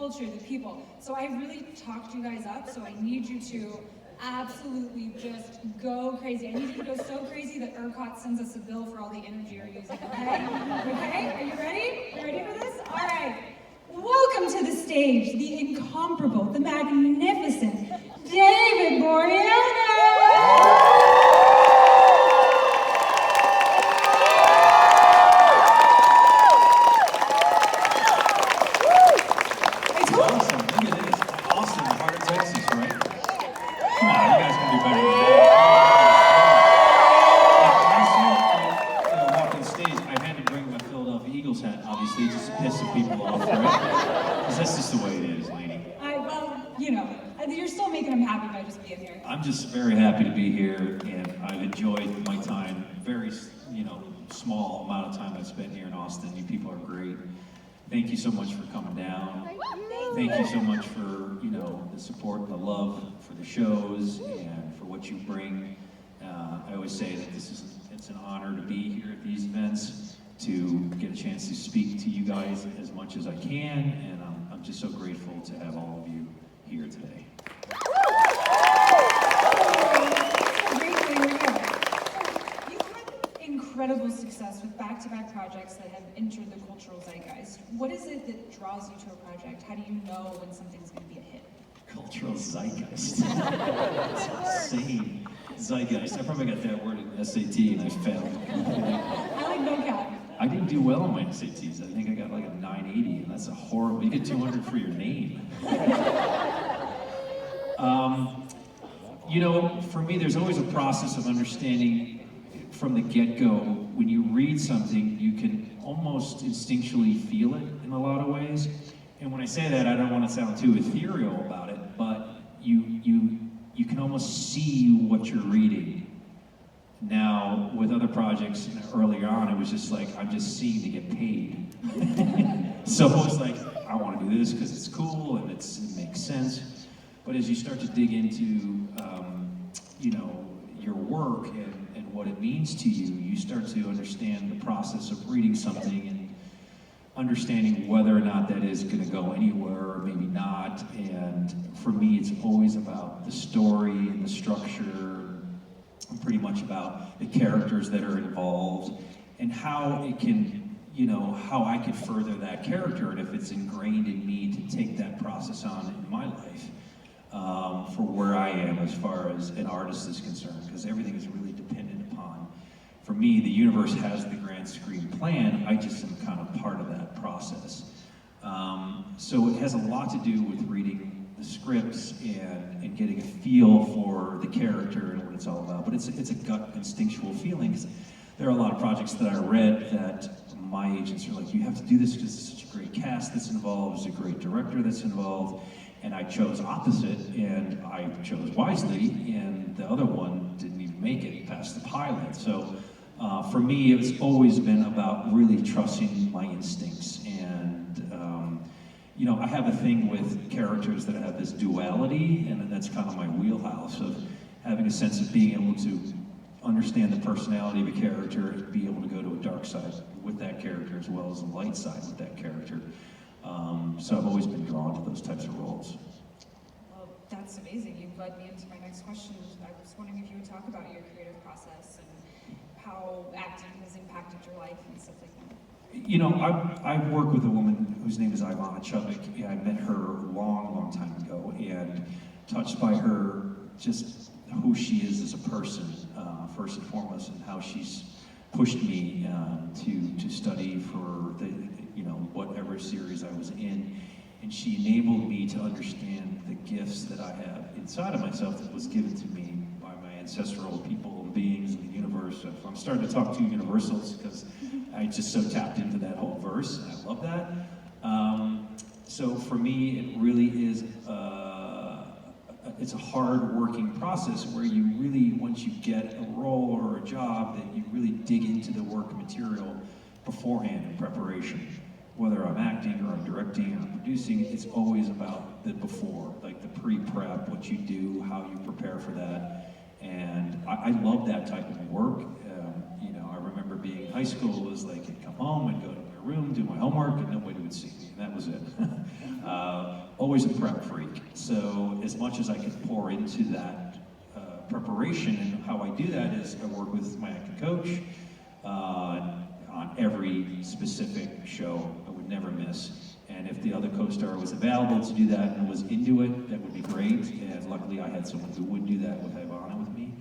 culture, the people. So I really talked you guys up, so I need you to absolutely just go crazy. I need you to go so crazy that ERCOT sends us a bill for all the energy you're using, okay? Okay, are you ready? You ready for this? All right. Welcome to the stage, the incomparable, the magnificent David Boreanaz! I'm just very happy to be here, and I've enjoyed my time. Very, small amount of time I've spent here in Austin. You people are great. Thank you so much for coming down. Thank you so much for, the support and the love for the shows and for what you bring. I always say that it's an honor to be here at these events, to get a chance to speak to you guys as much as I can, and I'm just so grateful to have all of you here today. Incredible success with back-to-back projects that have entered the cultural zeitgeist. What is it that draws you to a project? How do you know when something's going to be a hit? Cultural zeitgeist. That's insane. Zeitgeist. I probably got that word in SAT and I failed. I like vocab. I didn't do well on my SATs. I think I got like a 980, and that's a horrible. You get 200 for your name. For me, there's always a process of understanding. From the get-go, when you read something, you can almost instinctually feel it in a lot of ways. And when I say that, I don't want to sound too ethereal about it, but you can almost see what you're reading. Now, with other projects earlier on, it was just like, I'm just seeing to get paid. So it was like, I want to do this because it's cool and it makes sense. But as you start to dig into, your work and what it means to you, you start to understand the process of reading something and understanding whether or not that is going to go anywhere or maybe not. And for me, it's always about the story and the structure, and pretty much about the characters that are involved and how it can, how I can further that character, and if it's ingrained in me to take that process on in my life. For where I am as far as an artist is concerned, because everything is really dependent upon, for me, the universe has the grand screen plan, I just am kind of part of that process. So it has a lot to do with reading the scripts and getting a feel for the character and what it's all about, but it's a gut instinctual feeling, because there are a lot of projects that I read that my agents are like, you have to do this because it's such a great cast that's involved, there's a great director that's involved. And I chose opposite, and I chose wisely, and the other one didn't even make it past the pilot. So for me, it's always been about really trusting my instincts. And, I have a thing with characters that have this duality, and that's kind of my wheelhouse of having a sense of being able to understand the personality of a character and be able to go to a dark side with that character as well as a light side with that character. So I've always been drawn to those types of roles. Well, that's amazing. You led me into my next question. I was wondering if you would talk about your creative process and how acting has impacted your life and stuff like that. I work with a woman whose name is Ivana Chubbuck. I met her a long time ago, and touched by her, just who she is as a person, first and foremost, and how she's pushed me to study for the whatever series I was in, and she enabled me to understand the gifts that I have inside of myself that was given to me by my ancestral people and beings in the universe. So I'm starting to talk to universals because I just so tapped into that whole verse, and I love that. So for me, it really is it's a hard-working process where you really, once you get a role or a job, that you really dig into the work material beforehand in preparation. Whether I'm acting or I'm directing or I'm producing, it's always about the before, like the pre-prep, what you do, how you prepare for that. And I love that type of work. I remember being in high school, it was like I'd come home and go to my room, do my homework, and nobody would see me, and that was it. always a prep freak. So as much as I can pour into that preparation, and how I do that is I work with my acting coach on every specific show. I would never miss. And if the other co-star was available to do that and was into it, that would be great. And luckily I had someone who would do that with Ivana with me.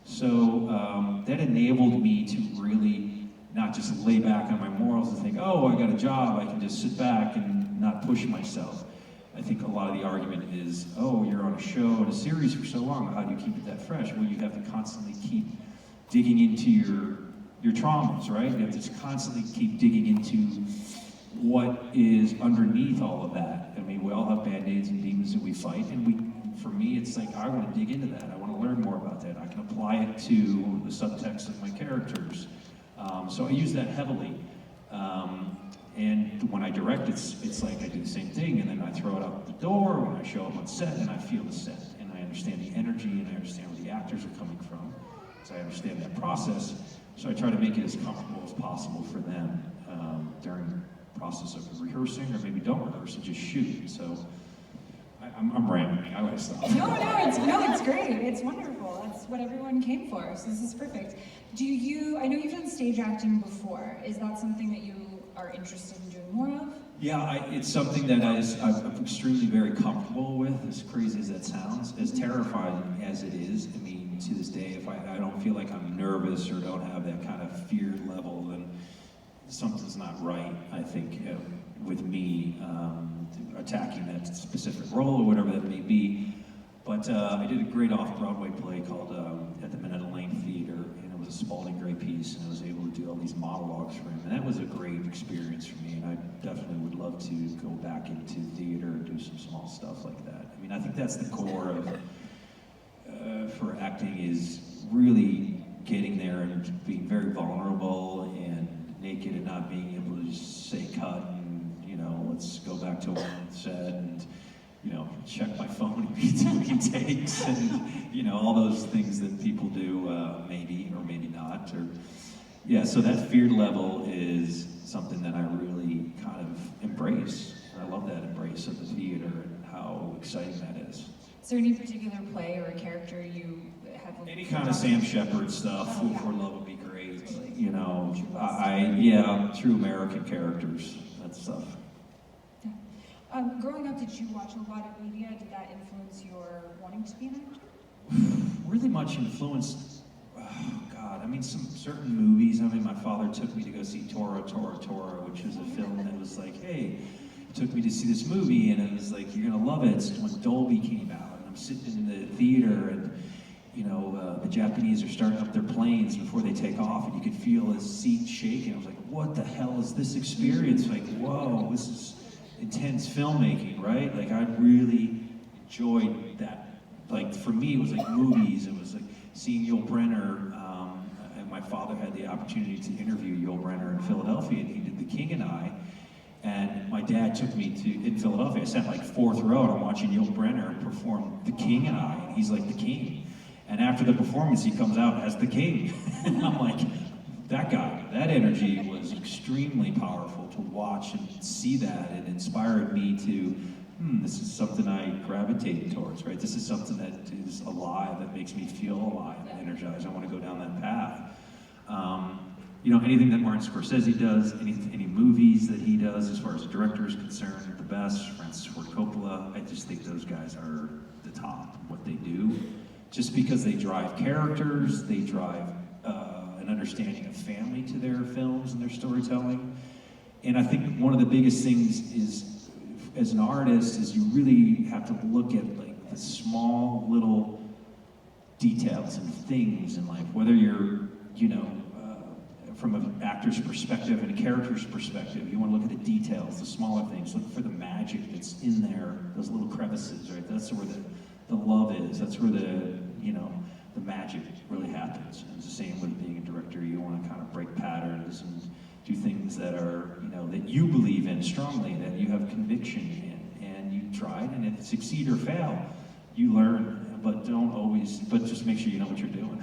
So that enabled me to really not just lay back on my morals and think, oh, I got a job, I can just sit back and not push myself. I think a lot of the argument is, oh, you're on a show and a series for so long, how do you keep it that fresh? Well, you have to constantly keep digging into your traumas, right? You have to just constantly keep digging into what is underneath all of that. I mean, we all have band-aids and demons that we fight, and for me, it's like, I want to dig into that. I want to learn more about that. I can apply it to the subtext of my characters. So I use that heavily. And when I direct, it's like I do the same thing, and then I throw it out the door when I show up on set, and I feel the set, and I understand the energy, and I understand where the actors are coming from, so I understand that process. So I try to make it as comfortable as possible for them during the process of rehearsing, or maybe don't rehearse and just shoot. So I'm rambling. I would stop. It's great. It's wonderful. That's what everyone came for. So this is perfect. I know you've done stage acting before. Is that something that you are interested in doing more of? Yeah, it's something that I'm extremely very comfortable with, as crazy as that sounds, as terrifying as it is. I mean, to this day, if I don't feel like I'm nervous or don't have that kind of fear level, then something's not right, I think, with me attacking that specific role or whatever that may be. But I did a great off-Broadway play called At the Minetta Lane Theater, and it was a Spalding Gray piece, and I was able to do all these monologues for him, and that was a great experience for me, and I definitely would love to go back into theater and do some small stuff like that. I mean, I think that's the core of, for acting, is really getting there and being very vulnerable and naked and not being able to just say cut and, you know, let's go back to what I said and, you know, check my phone between takes and, you know, all those things that people do, maybe or maybe not. Or, yeah, so that fear level is something that I really kind of embrace. I love that embrace of the theater and how exciting that is. Is there any particular play or a character you have? Any kind of Sam Shepard stuff, Oh, Fool yeah. for Love would be great. Totally. You know, True true American characters, that stuff. Yeah. Growing up, did you watch a lot of media? Did that influence your wanting to be an actor? Really much influenced, oh God, I mean, some certain movies. I mean, my father took me to go see Tora, which was a film that was like, hey, he took me to see this movie, and it was like, you're gonna love it. It's when Dolby came out, and I'm sitting in the theater, and you know, the Japanese are starting up their planes before they take off, and you could feel his seat shaking. I was like, what the hell is this experience? Like, whoa, this is intense filmmaking, right? Like, I really enjoyed that. Like, for me, it was like movies. It was like seeing Yul Brynner, and my father had the opportunity to interview Yul Brynner in Philadelphia, and he did The King and I. And my dad took me in Philadelphia. I sat like fourth row, and I'm watching Yul Brynner perform The King and I, and he's like the king. And after the performance, he comes out as the king. And I'm like, that guy, that energy was extremely powerful to watch and see that. It inspired me to, this is something I gravitate towards, right? This is something that is alive, that makes me feel alive and energized. I want to go down that path. You know, anything that Martin Scorsese does, any movies that he does, as far as the director is concerned, the best. Francis Ford Coppola, I just think those guys are the top of what they do. Just because they drive characters, they drive an understanding of family to their films and their storytelling. And I think one of the biggest things is, as an artist, is you really have to look at like the small little details and things in life, whether you're, you know, from an actor's perspective and a character's perspective, you want to look at the details, the smaller things, look for the magic that's in there, those little crevices, right? That's where the love is. That's where the magic really happens. And it's the same with being a director. You want to kind of break patterns and do things that are, you know, that you believe in strongly, that you have conviction in, and you try it, and if it succeed or fail, you learn, but just make sure you know what you're doing.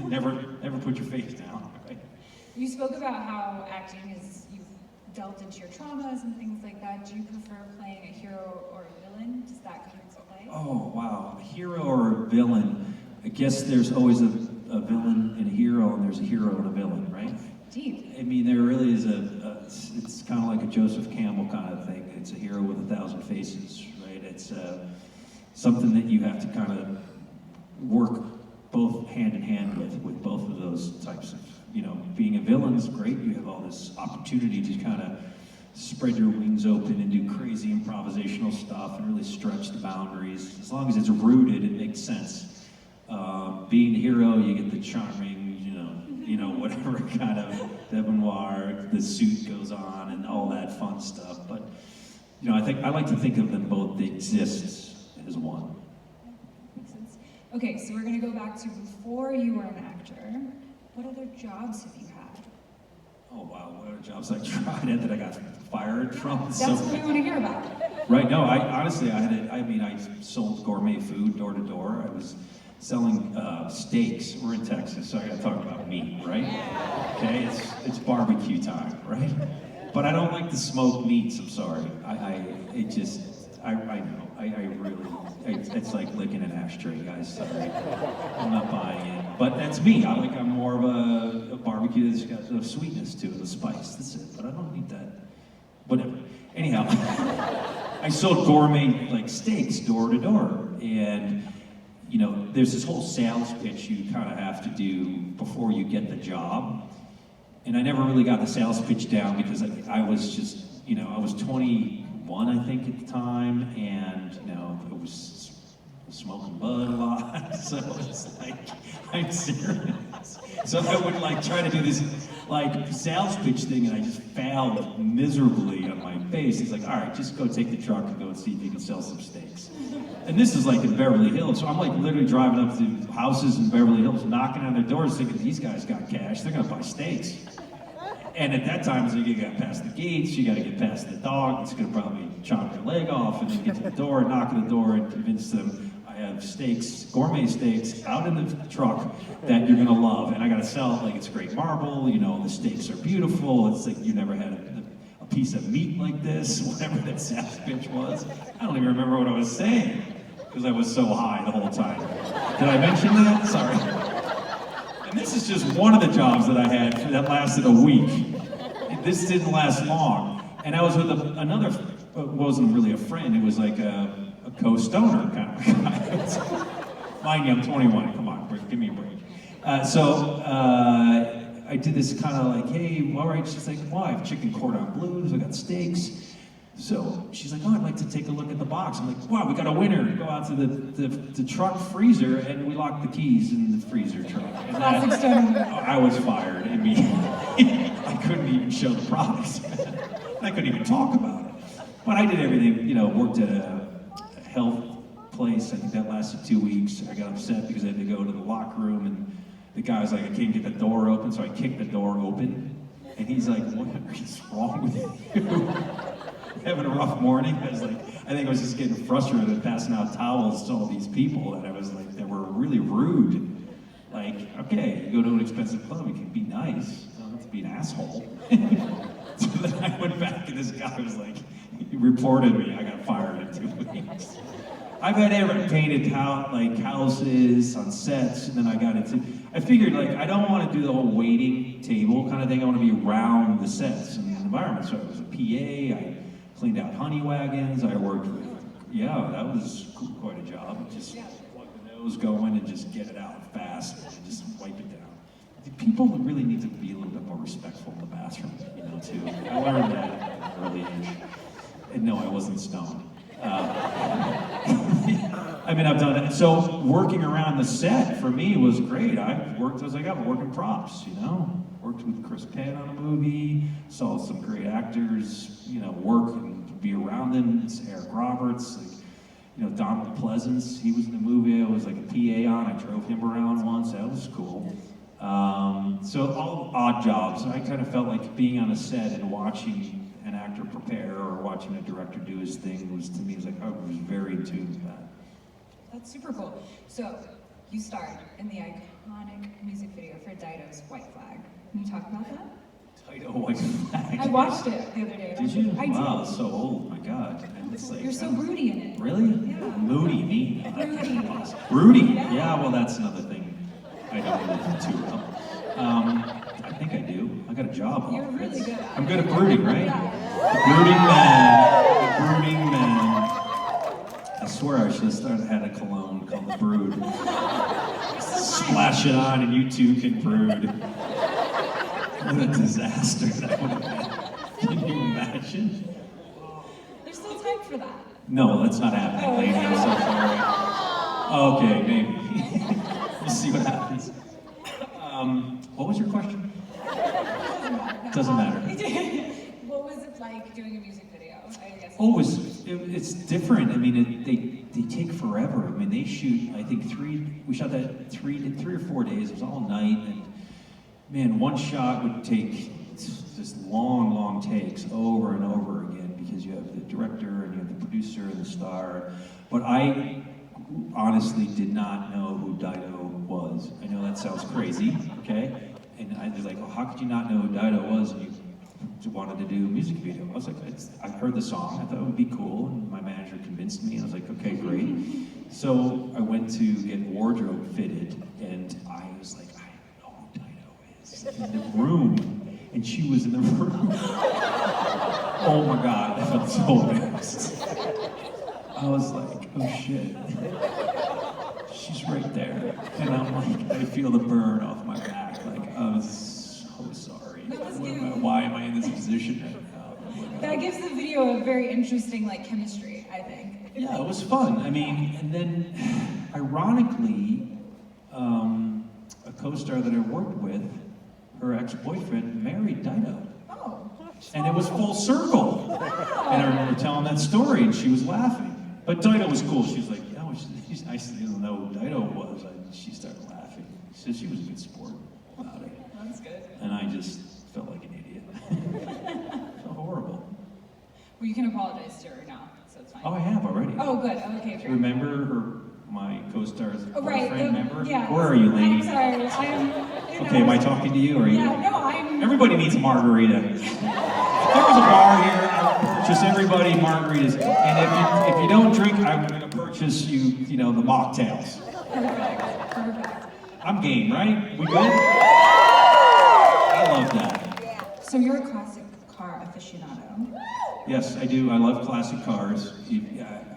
never put your face down, right? You spoke about how acting is, you've delved into your traumas and things like that. Do you prefer playing a hero or a villain to that come into play? Oh, wow. A hero or a villain? I guess there's always a villain and a hero, and there's a hero and a villain, right? Deep. I mean, there really is it's kind of like a Joseph Campbell kind of thing. It's a hero with 1,000 faces, right? It's something that you have to kind of work both hand in hand with both of those types of, being a villain is great. You have all this opportunity to kind of spread your wings open and do crazy improvisational stuff and really stretch the boundaries. As long as it's rooted, it makes sense. Being the hero, you get the charming, whatever kind of debonair, the suit goes on and all that fun stuff. But, I like to think of them both, they exist as one. Makes sense. Okay, so we're gonna go back to before you were an actor. What other jobs have you had? Oh wow, what other jobs I tried at that I got fired from? That's what we want to hear about. Right, no, I sold gourmet food door to door. I was selling steaks. We're in Texas, so I gotta talk about meat, right? Okay, it's barbecue time, right? But I don't like the smoked meats, I'm sorry. It's like licking an ashtray, guys, sorry. I'm not buying it. But that's me, I'm more of a barbecue that's got a sweetness to it, a spice, that's it. But I don't need that, whatever. Anyhow, I sold gourmet steaks door to door, and there's this whole sales pitch you kind of have to do before you get the job. And I never really got the sales pitch down because I was just, I was 21, I think, at the time, and, I was smoking bud a lot, so it's I'm serious. So I would try to do this sales pitch thing, and I just failed miserably on my face. He's like, all right, just go take the truck and go and see if you can sell some steaks. And this is in Beverly Hills, so I'm literally driving up to houses in Beverly Hills, knocking on their doors, thinking these guys got cash, they're gonna buy steaks. And at that time, so you got past the gates, you gotta get past the dog, it's gonna probably chop your leg off, and then get to the door, knock on the door, and convince them I have steaks, gourmet steaks, out in the truck that you're gonna love. And I gotta sell it like it's great marble, the steaks are beautiful, it's like you never had a piece of meat like this, whatever that sales pitch was. I don't even remember what I was saying, because I was so high the whole time. Did I mention that? Sorry. And this is just one of the jobs that I had that lasted a week. This didn't last long. And I was with another, wasn't really a friend, it was like a co-stoner kind of guy. Mind you, I'm 21, come on, give me a break. So I did this kind of hey, all right, she's like, well, I have chicken cordon bleus, I got steaks. So she's like, oh, I'd like to take a look at the box. I'm like, wow, we got a winner. Go out to the truck freezer, and we locked the keys in the freezer truck. And I was fired immediately. I couldn't even show the products. I couldn't even talk about it. But I did everything, worked at a health place. I think that lasted 2 weeks. I got upset because I had to go to the locker room, and the guy was like, I can't get the door open, so I kicked the door open. And he's like, what is wrong with you? Having a rough morning. I think I was just getting frustrated and passing out towels to all these people that that were really rude. Okay, you go to an expensive club, you can be nice. You don't have to be an asshole. So then I went back, and this guy was he reported me. I got fired in 2 weeks. I've had ever painted houses on sets, and then I figured I don't want to do the whole waiting table kind of thing. I want to be around the sets and the environment. So I was a PA, I cleaned out honey wagons, I worked with, that was quite a job. Just plug the nose going and just get it out fast and just wipe it down. People really need to be a little bit more respectful in the bathroom, too. I learned that at an early age. And no, I wasn't stoned. I've done it. So working around the set for me was great. I worked as I got working props, Worked with Chris Penn on a movie, saw some great actors, work and be around them. It's Eric Roberts, Donald Pleasance, he was in the movie. I was a PA on, I drove him around once, that was cool. So all odd jobs. I kind of felt like being on a set and watching an actor prepare or watching a director do his thing was, to me, I was very in tune with that. That's super cool. So you starred in the iconic music video for Dido's White Flag. Can you talk about that? Dido White Flag. I watched it the other day. Did you? I did. Wow, that's so old. My God. It's like, You're so broody in it. Really? Yeah. Moody, me. Broody. Broody? Yeah. Yeah, well, that's another thing I don't live too well. I think I do. I got a job. You're really good at it. I'm good at brooding, right? Yeah. The brooding man. I swear I should have had a cologne called The Brood. Splash it on and you too can brood. What a disaster that would have been. Can you imagine? There's still time for that. No, that's not happening, lady. I'm so sorry. Okay, maybe. We'll see what happens. What was your question? Doesn't matter. What was it like doing a music video? I guess. Oh, it's different. I mean, they take forever. I mean, they shoot, I think we shot that three or 4 days. It was all night, and man, one shot would take just long takes over and over again because you have the director and you have the producer and the star. But I honestly did not know who Dido was. I know that sounds crazy, okay? And I was like, well, how could you not know who Dido was and you wanted to do a music video? I was like, I heard the song, I thought it would be cool, and my manager convinced me, and I was like, okay, great. So I went to get wardrobe fitted, and I was like, I don't know who Dido is. In the room, and she was in the room. Oh my God, I felt so embarrassed. I was like, oh shit. She's right there. And I'm like, I feel the burn off my back. Like, I was so sorry. Why am I in this position right now? Oh That gives the video a very interesting chemistry, I think. Yeah, it was fun. I mean, and then ironically, a co-star that I worked with, her ex-boyfriend married Dido. Oh. And it was full circle. Wow. And I remember telling that story, and she was laughing. But Dido was cool. She was like, no, I didn't know who Dido was. She started laughing. She said she was a good sport about it. That's good. And I just felt like an idiot. Felt horrible. Well, you can apologize to her now, so it's fine. Oh, I have already. Oh, good. Okay, great. Remember my co-star's Right. boyfriend, member? Yeah. Where are you, lady? I'm sorry. Okay, am I talking to you, or are you? Yeah, no, I'm... Everybody needs a margarita. If there was a bar here, I would purchase everybody margaritas. And if you don't drink, I'm going to purchase you the mocktails. Perfect. I'm game, right? We good? I love that. So you're a classic car aficionado. Yes, I do. I love classic cars.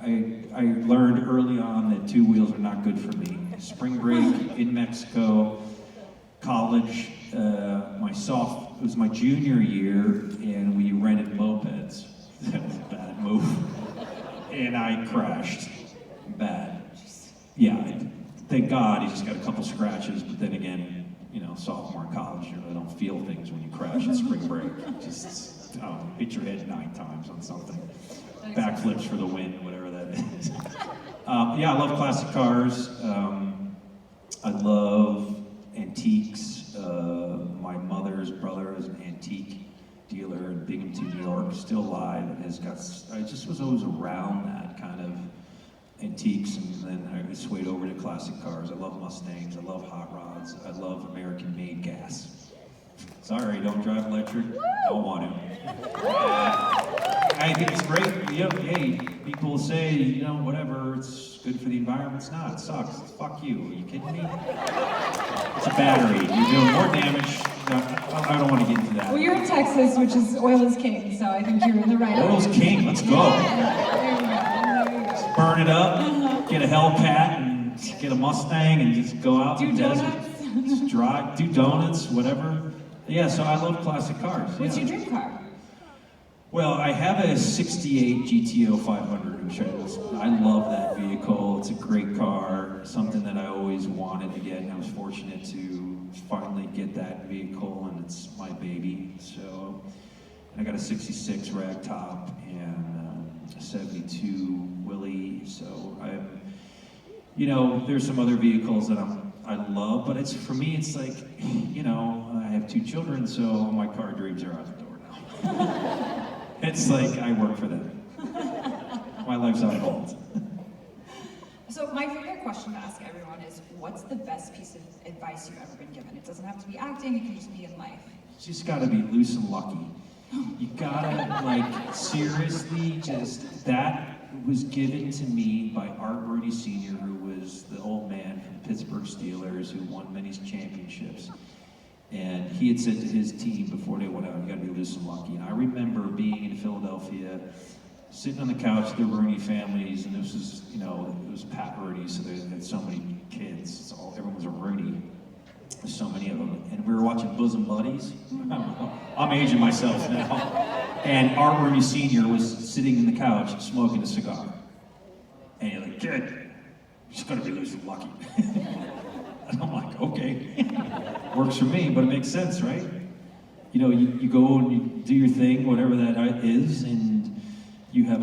I learned early on that two wheels are not good for me. Spring break in Mexico, college, it was my junior year, and we rented mopeds. That was a bad move. And I crashed. Bad. Yeah, thank God he just got a couple scratches, but then again, sophomore in college, you really don't feel things when you crash at spring break. Just hit your head 9 times on something. Backflips for the win, whatever that is. Yeah, I love classic cars. I love antiques. My mother's brother is an antique dealer in Binghamton, New York, still alive, and I just was always around that kind of antiques, and then I swayed over to classic cars. I love Mustangs, I love hot rods, I love American-made gas. Sorry, don't drive electric, don't want to. I think it's great. Hey, people say, whatever, it's good for the environment. It's not, it sucks. Fuck you. Are you kidding me? It's a battery. You're doing more damage. No, I don't want to get into that. Well, you're in Texas, which is oil is king, so I think you're in the right. Oil's king, let's go. There you go. Just burn it up, get a Hellcat, and get a Mustang, and just go out in the desert. Just drive, do donuts, whatever. Yeah, so I love classic cars. What's your dream car? Well, I have a 68 GTO 500, which I love that vehicle. It's a great car, something that I always wanted to get, and I was fortunate to finally get that vehicle, and it's my baby. So, I got a 66 rag top and a 72 Willie. So there's some other vehicles that I love, but for me, it's like, I have 2 children, so my car dreams are out the door now. It's like I work for them. My life's on hold. So my favorite question to ask everyone is, what's the best piece of advice you've ever been given? It doesn't have to be acting, it can just be in life. You just gotta be loose and lucky. You gotta, like, seriously, just, that was given to me by Art Rooney Sr., who was the old man from the Pittsburgh Steelers, who won many championships. And he had said to his team before they went out, you gotta be loose and lucky. And I remember being in Philadelphia, sitting on the couch with the Rooney families, and this was, you know, it was Pat Rooney, so they had so many kids. Everyone was a Rooney. There's so many of them. And we were watching Bosom Buddies. I'm aging myself now. And Art Rooney Sr. was sitting in the couch smoking a cigar. And you're like, kid, you're just gonna be loose and lucky. And I'm like, okay. Works for me, but it makes sense, right? You know, you go and you do your thing, whatever that is, and you have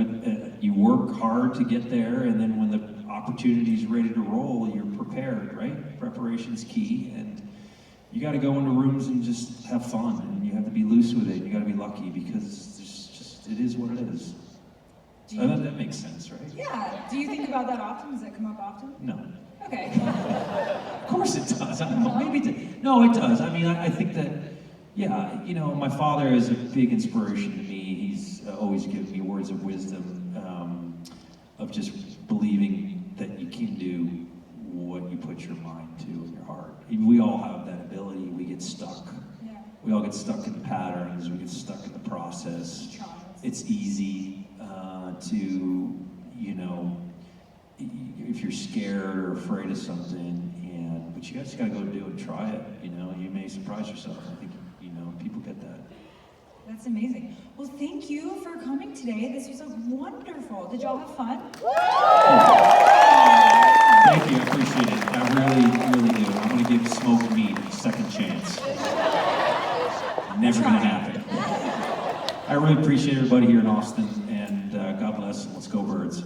you work hard to get there, and then when the opportunity's ready to roll, you're prepared, right? Preparation's key, and you got to go into rooms and just have fun, and you have to be loose with it. You got to be lucky because it is what it is. That makes sense, right? Yeah. Do you think about that often? Does that come up often? No. Okay. Of course it does. I don't know. No, it does. I mean, I think that, yeah, you know, my father is a big inspiration to me. He's always given me words of wisdom, of just believing that you can do what you put your mind to and your heart. We all have that ability. We get stuck. Yeah. We all get stuck in patterns. We get stuck in the process. It's easy to, you know, if you're scared or afraid of something, but you just gotta go do it, try it. You know, you may surprise yourself. I think, you know, people get that. That's amazing. Well, thank you for coming today. This was wonderful. Did y'all have fun? Thank you, I appreciate it. I really do. I'm gonna give smoked meat a second chance. Never gonna happen. I really appreciate everybody here in Austin, and God bless, and let's go Birds.